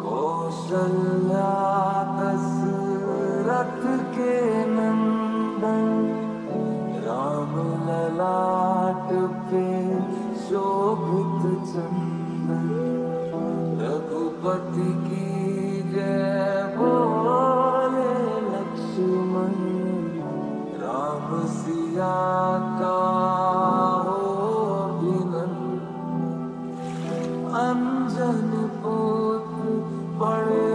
कौशल्या दशरथ के नंदन राम ललाट पे शोभित चंदन रघुपति की जय बोले लक्ष्मण राम सिया का हो अभिनंदन अंजन पुत्र पड़े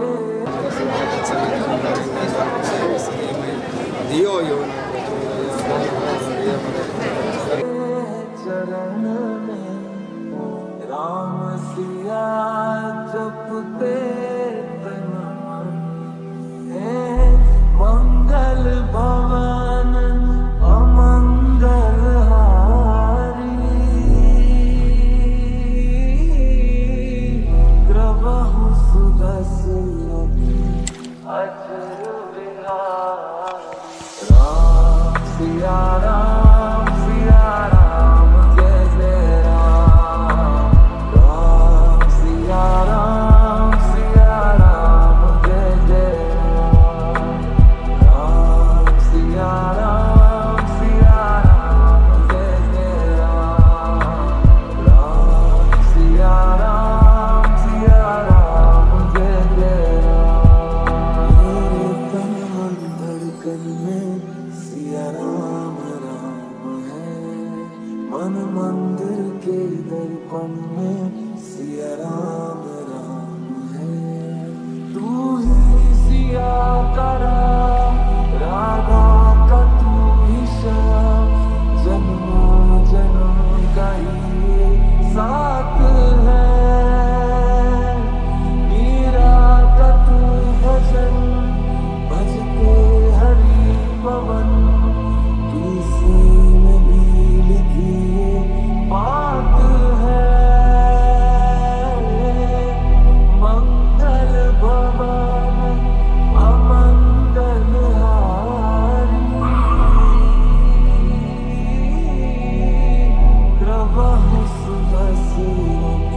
चरण में राम सिया जपते तन है मंगल भवन अमंगल हारी कृपहु सुदशरथ अचर विहारी राम सिया राम जय जय राम राम सिया राम जय जय राम सिया राम जय जय राम सिया राम जय जय मेरे तन मन धड़कन में सिया राम है मन मंदिर के दर्पण में सिया राम है तू ही सिया का राम राधा का तू ही श्याम जन्मों जन्म का ये साथ है मीरा का तू भजन भजते हरि पवन किसी में भी लिखी ये बात है मंगल भवन अमंगल हारी कृपहु सुदशरथ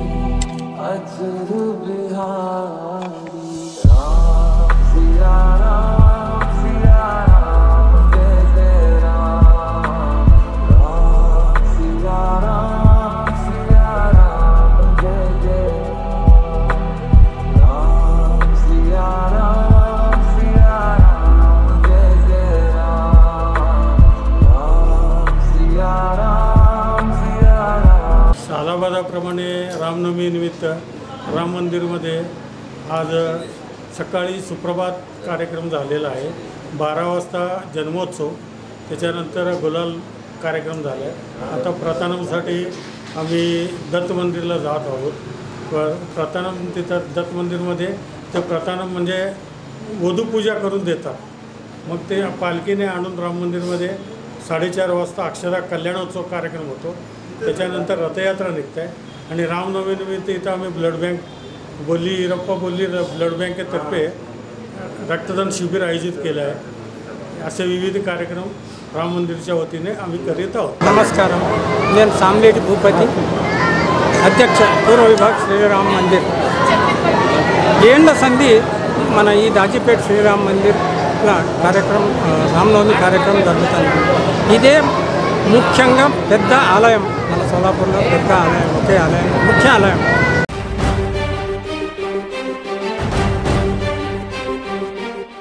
अचर बिहारी राम सिया राम जय जय राम राम सिया राम जय जय राम सिया राम जय जय राम सिया राम सालाबादाप्रमाणे रामनवमी निमित्त राम मंदिरमध्ये आज सकाळी सुप्रभात कार्यक्रम झालेला आहे. 12 वाजता जन्मोत्सव, त्याच्यानंतर गुलाल कार्यक्रम झाला आहे. आता प्रतानमसाठी आम्ही दत्त मंदिरला जात आहोत. प्रतानम तिथं दत्त मंदिरमध्ये ते प्रतानम म्हणजे वधूपूजा करून देतात. मग ते पालखीने आणून राम मंदिरमध्ये 4:30 वाजता अक्षरा कल्याणोत्सव कार्यक्रम होतो. त्याच्यानंतर रथयात्रा निघते आणि रामनवमीनिमित्त इथं आम्ही ब्लड बँक बोल्ली ब्लड बँकेतर्फे रक्तदान शिबिर आयोजित केलं आहे. असे विविध कार्यक्रम राम मंदिरच्या वतीने आम्ही करीत आहोत. नमस्कार, నేను సామ్లేటి భూపతి, అధ్యక్ష పూర్వ విభాగ్ శ్రీరామ్ మందిర్. ఏండ్ల సంధి మన ఈ దాజిపేట శ్రీరామ్ మందిర్ల కార్యక్రమం రామనవమి కార్యక్రమం జరుగుతుంది. ఇదే ముఖ్యంగా పెద్ద ఆలయం, మన సోలాపూర్లో పెద్ద ఆలయం, ఒకే ఆలయం, ముఖ్య ఆలయం.